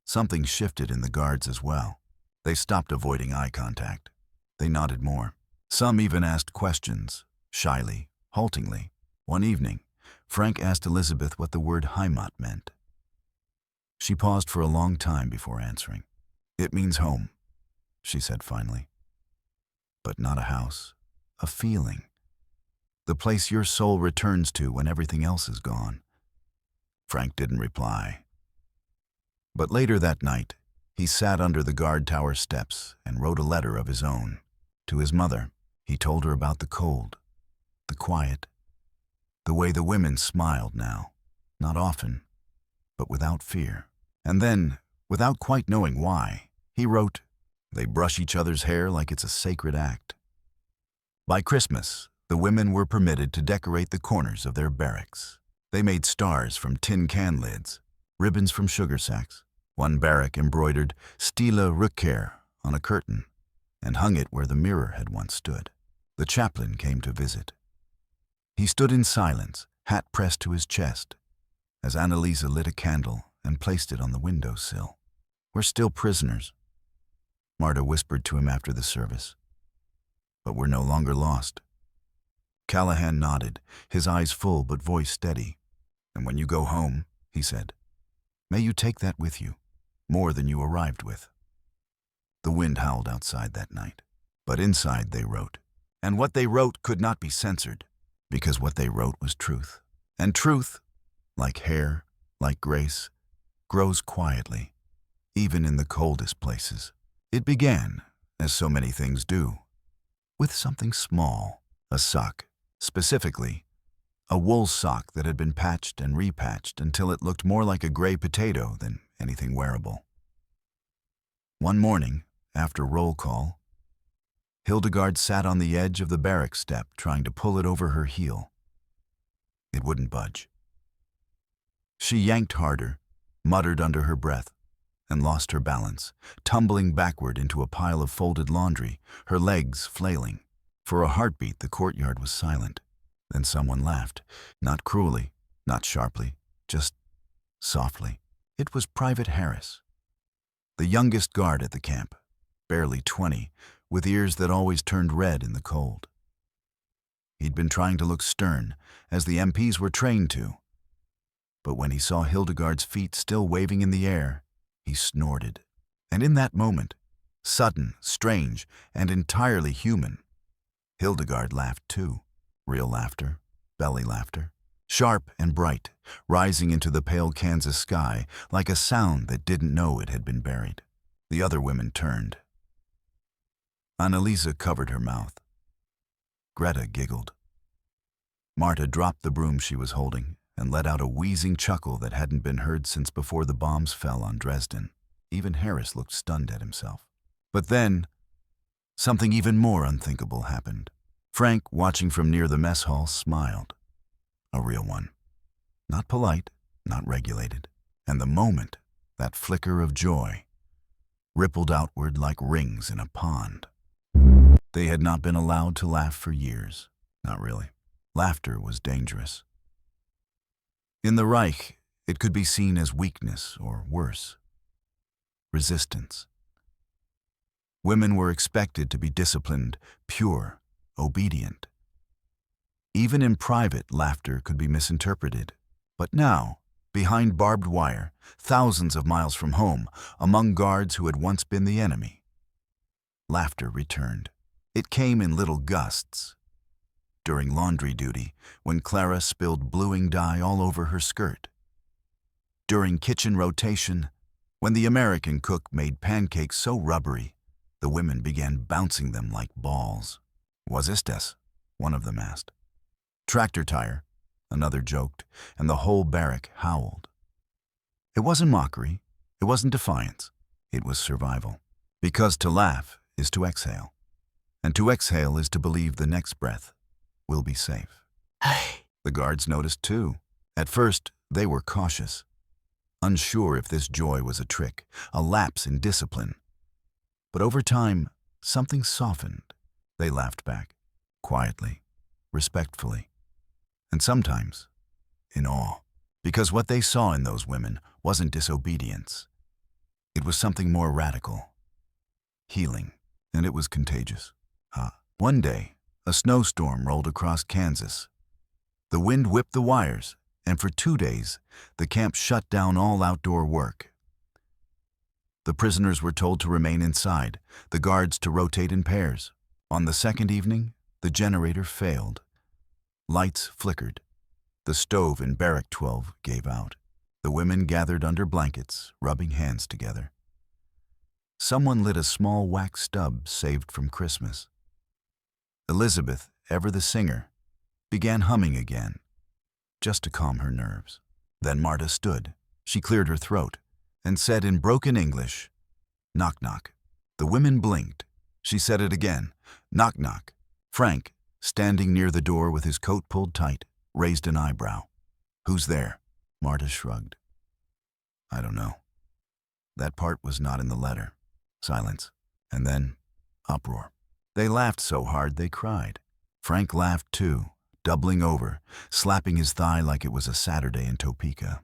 something shifted in the guards as well. They stopped avoiding eye contact. They nodded more. Some even asked questions, shyly, haltingly. One evening, Frank asked Elizabeth what the word Heimat meant. She paused for a long time before answering. It means home, she said finally. But not a house, a feeling. The place your soul returns to when everything else is gone. Frank didn't reply. But later that night, he sat under the guard tower steps and wrote a letter of his own. To his mother, he told her about the cold, the quiet, The way the women smiled now, not often, but without fear. And then, without quite knowing why, he wrote, "They brush each other's hair like it's a sacred act." By Christmas, the women were permitted to decorate the corners of their barracks. They made stars from tin can lids, ribbons from sugar sacks. One barrack embroidered Stille Rückkehr on a curtain and hung it where the mirror had once stood. The chaplain came to visit. He stood in silence, hat pressed to his chest, as Annalisa lit a candle and placed it on the windowsill. "We're still prisoners," Marta whispered to him after the service. "But we're no longer lost." Callahan nodded, his eyes full but voice steady. "And when you go home," he said, "may you take that with you, more than you arrived with." The wind howled outside that night, but inside they wrote. And what they wrote could not be censored, because what they wrote was truth. And truth, like hair, like grace, grows quietly, even in the coldest places. It began, as so many things do, with something small, a sock, specifically, a wool sock that had been patched and repatched until it looked more like a gray potato than anything wearable. One morning, after roll call, Hildegard sat on the edge of the barrack step trying to pull it over her heel. It wouldn't budge. She yanked harder, muttered under her breath, and lost her balance, tumbling backward into a pile of folded laundry, her legs flailing. For a heartbeat, the courtyard was silent. Then someone laughed, not cruelly, not sharply, just softly. It was Private Harris, the youngest guard at the camp, barely 20, with ears that always turned red in the cold. He'd been trying to look stern, as the MPs were trained to. But when he saw Hildegard's feet still waving in the air, he snorted. And in that moment, sudden, strange, and entirely human, Hildegard laughed too. Real laughter, belly laughter, sharp and bright, rising into the pale Kansas sky like a sound that didn't know it had been buried. The other women turned. Annalisa covered her mouth. Greta giggled. Marta dropped the broom she was holding and let out a wheezing chuckle that hadn't been heard since before the bombs fell on Dresden. Even Harris looked stunned at himself. But then, something even more unthinkable happened. Frank, watching from near the mess hall, smiled. A real one. Not polite, not regulated. And the moment, that flicker of joy, rippled outward like rings in a pond. They had not been allowed to laugh for years. Not really. Laughter was dangerous. In the Reich, it could be seen as weakness or worse, resistance. Women were expected to be disciplined, pure, obedient. Even in private, laughter could be misinterpreted. But now, behind barbed wire, thousands of miles from home, among guards who had once been the enemy, laughter returned. It came in little gusts. During laundry duty, when Clara spilled bluing dye all over her skirt. During kitchen rotation, when the American cook made pancakes so rubbery, the women began bouncing them like balls. "Was ist das?" one of them asked. "Tractor tire," another joked, and the whole barrack howled. It wasn't mockery, it wasn't defiance, it was survival. Because to laugh is to exhale, and to exhale is to believe the next breath will be safe. The guards noticed too. At first, they were cautious, unsure if this joy was a trick, a lapse in discipline. But over time, something softened. They laughed back, quietly, respectfully, and sometimes in awe. Because what they saw in those women wasn't disobedience. It was something more radical, healing, and it was contagious. One day, a snowstorm rolled across Kansas. The wind whipped the wires, and for 2 days, the camp shut down all outdoor work. The prisoners were told to remain inside, the guards to rotate in pairs. On the second evening, the generator failed. Lights flickered. The stove in Barrack 12 gave out. The women gathered under blankets, rubbing hands together. Someone lit a small wax stub saved from Christmas. Elizabeth, ever the singer, began humming again, just to calm her nerves. Then Marta stood. She cleared her throat and said in broken English, "Knock, knock." The women blinked. She said it again, "Knock, knock." Frank, standing near the door with his coat pulled tight, raised an eyebrow. "Who's there?" Marta shrugged. "I don't know." That part was not in the letter. Silence. And then, uproar. They laughed so hard they cried. Frank laughed too, doubling over, slapping his thigh like it was a Saturday in Topeka.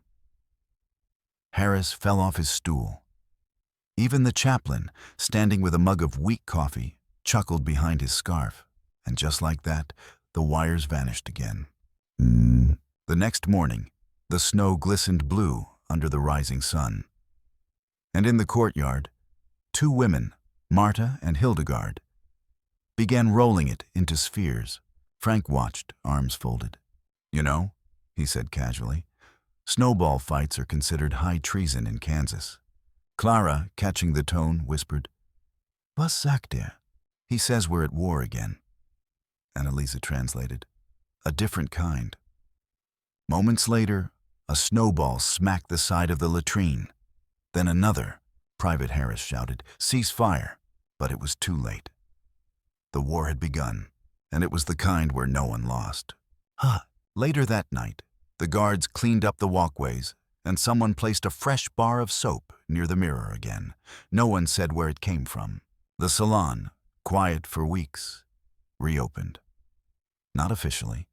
Harris fell off his stool. Even the chaplain, standing with a mug of weak coffee, chuckled behind his scarf, and just like that, the wires vanished again. The next morning, the snow glistened blue under the rising sun. And in the courtyard, two women, Marta and Hildegard, began rolling it into spheres. Frank watched, arms folded. "You know," he said casually, "snowball fights are considered high treason in Kansas." Clara, catching the tone, whispered, "Was sagt er?" "He says we're at war again." Annalisa translated, "A different kind." Moments later, a snowball smacked the side of the latrine. Then another. Private Harris shouted, "Cease fire!" But it was too late. The war had begun, and it was the kind where no one lost. Later that night, the guards cleaned up the walkways, and someone placed a fresh bar of soap near the mirror again. No one said where it came from. The Salon, quiet for weeks, reopened. Not officially,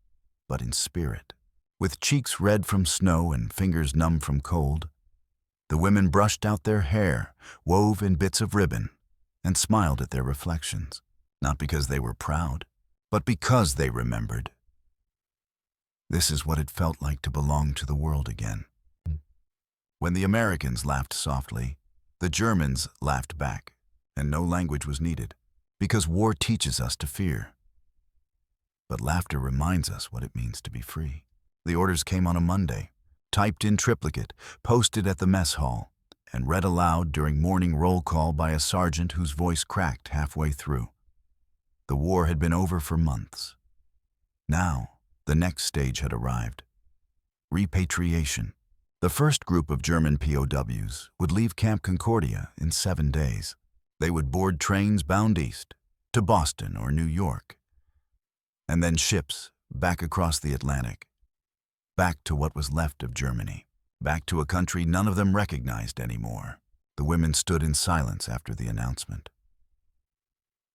but in spirit. With cheeks red from snow and fingers numb from cold, the women brushed out their hair, wove in bits of ribbon, and smiled at their reflections, not because they were proud, but because they remembered. This is what it felt like to belong to the world again. When the Americans laughed softly, the Germans laughed back, and no language was needed, because war teaches us to fear. But laughter reminds us what it means to be free. The orders came on a Monday, typed in triplicate, posted at the mess hall, and read aloud during morning roll call by a sergeant whose voice cracked halfway through. The war had been over for months. Now, the next stage had arrived. Repatriation. The first group of German POWs would leave Camp Concordia in 7 days. They would board trains bound east, to Boston or New York, and then ships back across the Atlantic, back to what was left of Germany, back to a country none of them recognized anymore. The women stood in silence after the announcement.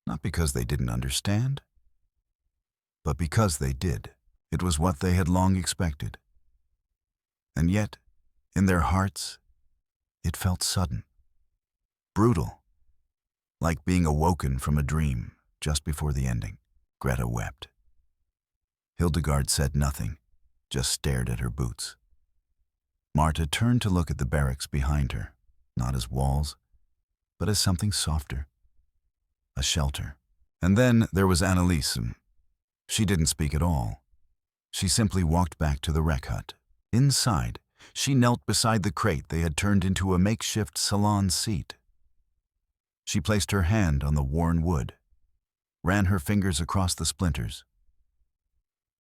Not because they didn't understand, but because they did. It was what they had long expected. And yet, in their hearts, it felt sudden, brutal, like being awoken from a dream just before the ending. Greta wept. Hildegard said nothing, just stared at her boots. Marta turned to look at the barracks behind her, not as walls, but as something softer, a shelter. And then there was Annalisa. She didn't speak at all. She simply walked back to the rec hut. Inside, she knelt beside the crate they had turned into a makeshift salon seat. She placed her hand on the worn wood, ran her fingers across the splinters.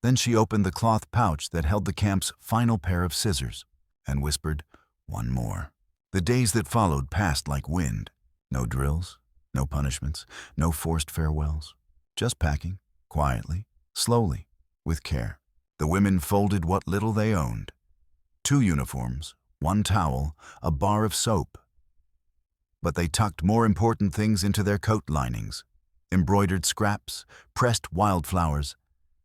Then she opened the cloth pouch that held the camp's final pair of scissors and whispered, "One more." The days that followed passed like wind. No drills, no punishments, no forced farewells. Just packing, quietly, slowly, with care. The women folded what little they owned. 2 uniforms, 1 towel, a bar of soap. But they tucked more important things into their coat linings: embroidered scraps, pressed wildflowers,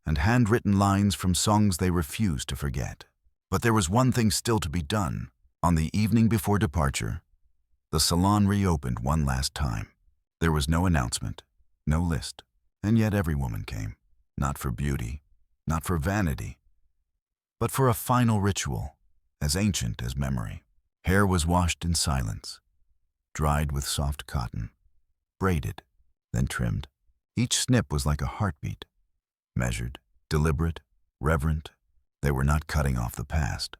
and handwritten lines from songs they refused to forget. But there was one thing still to be done. On the evening before departure, the salon reopened one last time. There was no announcement, no list, and yet every woman came. Not for beauty, not for vanity, but for a final ritual, as ancient as memory. Hair was washed in silence, dried with soft cotton, braided, then trimmed. Each snip was like a heartbeat, measured, deliberate, reverent. They were not cutting off the past.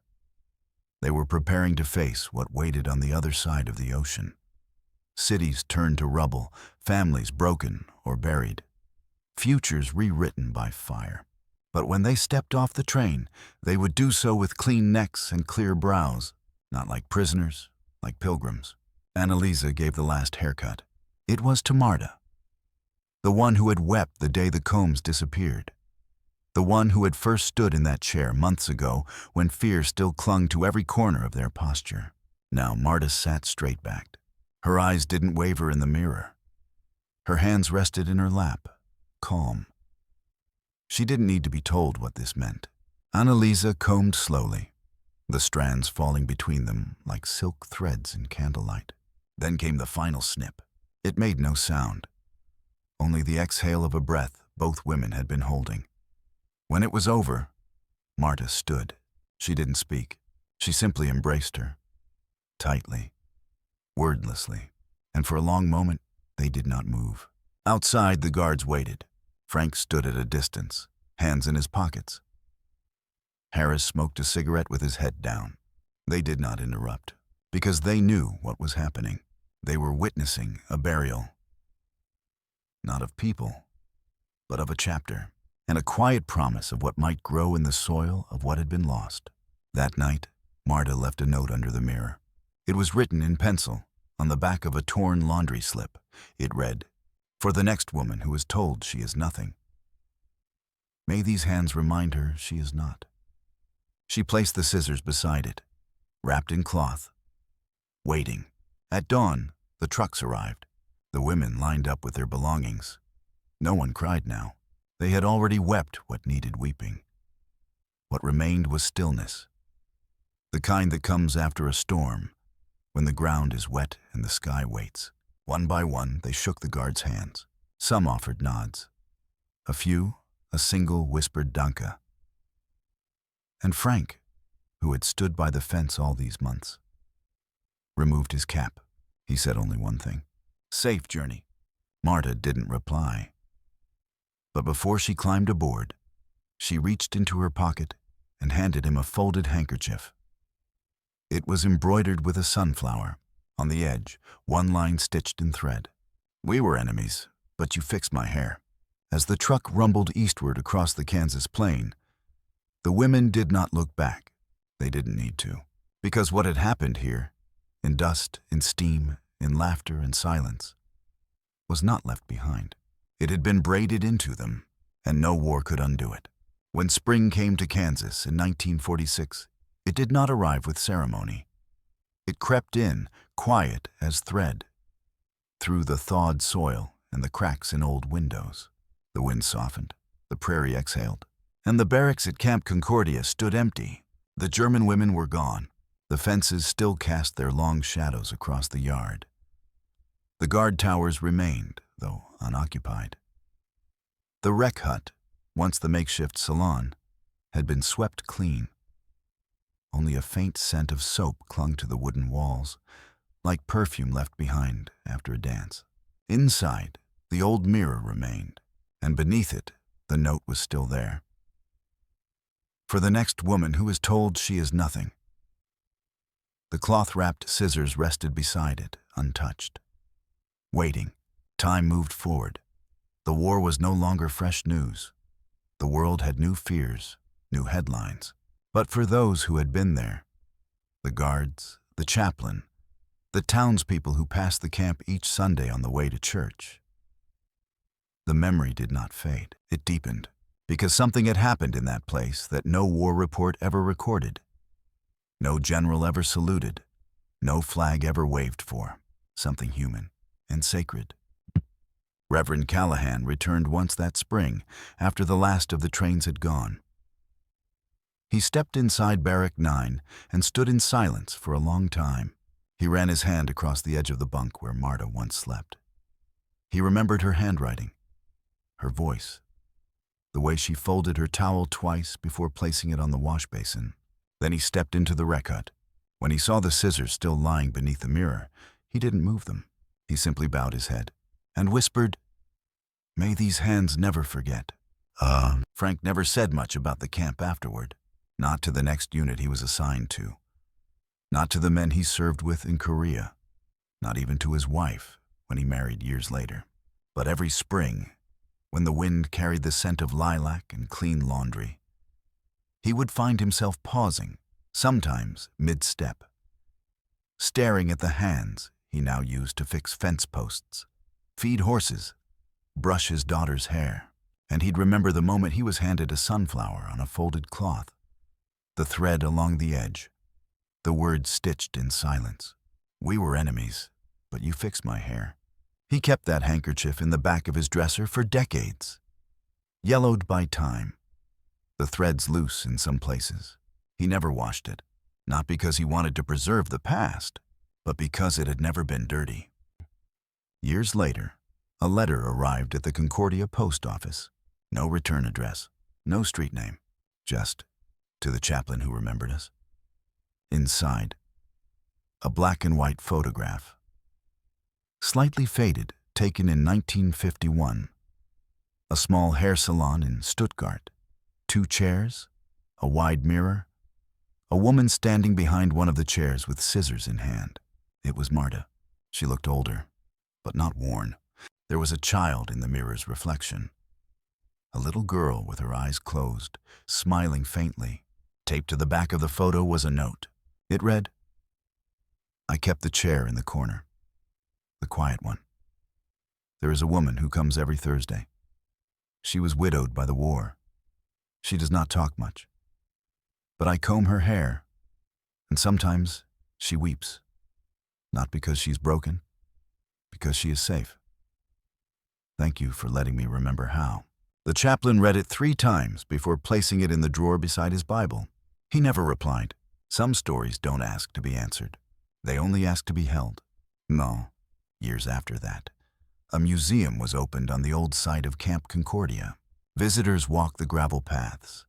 They were preparing to face what waited on the other side of the ocean. Cities turned to rubble, families broken or buried, futures rewritten by fire. But when they stepped off the train, they would do so with clean necks and clear brows, not like prisoners, like pilgrims. Annalisa gave the last haircut. It was to Marta, the one who had wept the day the combs disappeared, the one who had first stood in that chair months ago when fear still clung to every corner of their posture. Now Marta sat straight-backed. Her eyes didn't waver in the mirror. Her hands rested in her lap, calm. She didn't need to be told what this meant. Annalisa combed slowly, the strands falling between them like silk threads in candlelight. Then came the final snip. It made no sound, only the exhale of a breath both women had been holding. When it was over, Marta stood. She didn't speak. She simply embraced her, tightly, wordlessly, and for a long moment they did not move. Outside, the guards waited. Frank stood at a distance, hands in his pockets. Harris smoked a cigarette with his head down. They did not interrupt, because they knew what was happening. They were witnessing a burial, not of people, but of a chapter, and a quiet promise of what might grow in the soil of what had been lost. That night, Marta left a note under the mirror. It was written in pencil on the back of a torn laundry slip. It read, "For the next woman who is told she is nothing. May these hands remind her she is not." She placed the scissors beside it, wrapped in cloth, waiting. At dawn, the trucks arrived. The women lined up with their belongings. No one cried now. They had already wept what needed weeping. What remained was stillness, the kind that comes after a storm, when the ground is wet and the sky waits. One by one, they shook the guards' hands. Some offered nods. A few, a single whispered danke. And Frank, who had stood by the fence all these months, removed his cap. He said only one thing: "Safe journey." Marta didn't reply. But before she climbed aboard, she reached into her pocket and handed him a folded handkerchief. It was embroidered with a sunflower. On the edge, one line stitched in thread. "We were enemies, but you fixed my hair." As the truck rumbled eastward across the Kansas plain, the women did not look back. They didn't need to, because what had happened here, in dust, in steam, in laughter and silence, was not left behind. It had been braided into them, and no war could undo it. When spring came to Kansas in 1946, it did not arrive with ceremony. It crept in, quiet as thread, through the thawed soil and the cracks in old windows. The wind softened, the prairie exhaled, and the barracks at Camp Concordia stood empty. The German women were gone. The fences still cast their long shadows across the yard. The guard towers remained, though unoccupied. The wreck hut, once the makeshift salon, had been swept clean. Only a faint scent of soap clung to the wooden walls, like perfume left behind after a dance. Inside, the old mirror remained, and beneath it, the note was still there. "For the next woman who is told she is nothing." The cloth-wrapped scissors rested beside it, untouched. Waiting, time moved forward. The war was no longer fresh news. The world had new fears, new headlines. But for those who had been there, the guards, the chaplain, the townspeople who passed the camp each Sunday on the way to church, the memory did not fade. It deepened, because something had happened in that place that no war report ever recorded. No general ever saluted, no flag ever waved for. Something human and sacred. Reverend Callahan returned once that spring, after the last of the trains had gone. He stepped inside Barrack 9 and stood in silence for a long time. He ran his hand across the edge of the bunk where Marta once slept. He remembered her handwriting, her voice, the way she folded her towel twice before placing it on the wash basin. Then he stepped into the wreck hut. When he saw the scissors still lying beneath the mirror, he didn't move them. He simply bowed his head and whispered, "May these hands never forget." Frank never said much about the camp afterward. Not to the next unit he was assigned to. Not to the men he served with in Korea. Not even to his wife when he married years later. But every spring, when the wind carried the scent of lilac and clean laundry. He would find himself pausing, sometimes mid-step, staring at the hands he now used to fix fence posts, feed horses, brush his daughter's hair, and he'd remember the moment he was handed a sunflower on a folded cloth, the thread along the edge, the words stitched in silence. "We were enemies, but you fixed my hair." He kept that handkerchief in the back of his dresser for decades, yellowed by time, the threads loose in some places. He never washed it, not because he wanted to preserve the past, but because it had never been dirty. Years later, a letter arrived at the Concordia post office. No return address, no street name, just to the chaplain who remembered us. Inside, a black and white photograph, slightly faded, taken in 1951. A small hair salon in Stuttgart. 2 chairs, a wide mirror, a woman standing behind one of the chairs with scissors in hand. It was Marta. She looked older, but not worn. There was a child in the mirror's reflection. A little girl with her eyes closed, smiling faintly. Taped to the back of the photo was a note. It read, "I kept the chair in the corner. The quiet one. There is a woman who comes every Thursday. She was widowed by the war. She does not talk much. But I comb her hair, and sometimes she weeps. Not because she's broken, because she is safe. Thank you for letting me remember how." The chaplain read it 3 times before placing it in the drawer beside his Bible. He never replied. Some stories don't ask to be answered. They only ask to be held. No. Years after that, a museum was opened on the old site of Camp Concordia. Visitors walk the gravel paths.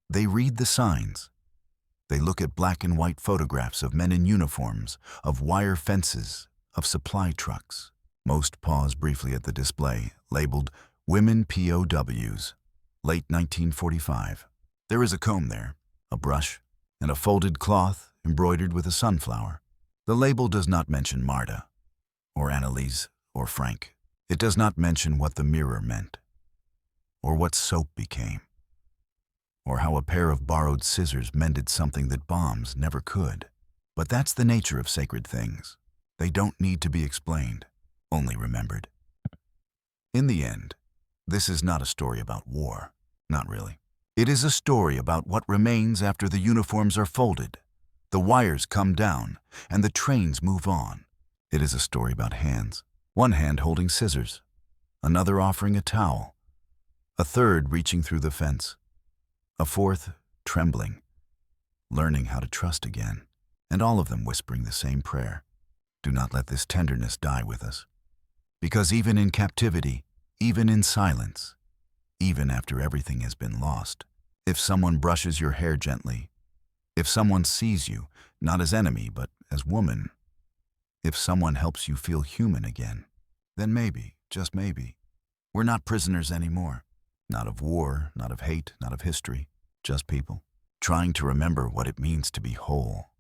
They read the signs. They look at black and white photographs of men in uniforms, of wire fences, of supply trucks. Most pause briefly at the display, labeled Women POWs, late 1945. There is a comb there, a brush, and a folded cloth embroidered with a sunflower. The label does not mention Marta, or Annalise, or Frank. It does not mention what the mirror meant, or what soap became, or how a pair of borrowed scissors mended something that bombs never could. But that's the nature of sacred things. They don't need to be explained, only remembered. In the end, this is not a story about war. Not really. It is a story about what remains after the uniforms are folded, the wires come down, and the trains move on. It is a story about hands. One hand holding scissors, another offering a towel, a third reaching through the fence, a fourth trembling, learning how to trust again, and all of them whispering the same prayer. Do not let this tenderness die with us. Because even in captivity, even in silence, even after everything has been lost, if someone brushes your hair gently, if someone sees you, not as enemy, but as woman, if someone helps you feel human again, then maybe, just maybe, we're not prisoners anymore. Not of war, not of hate, not of history, just people, trying to remember what it means to be whole.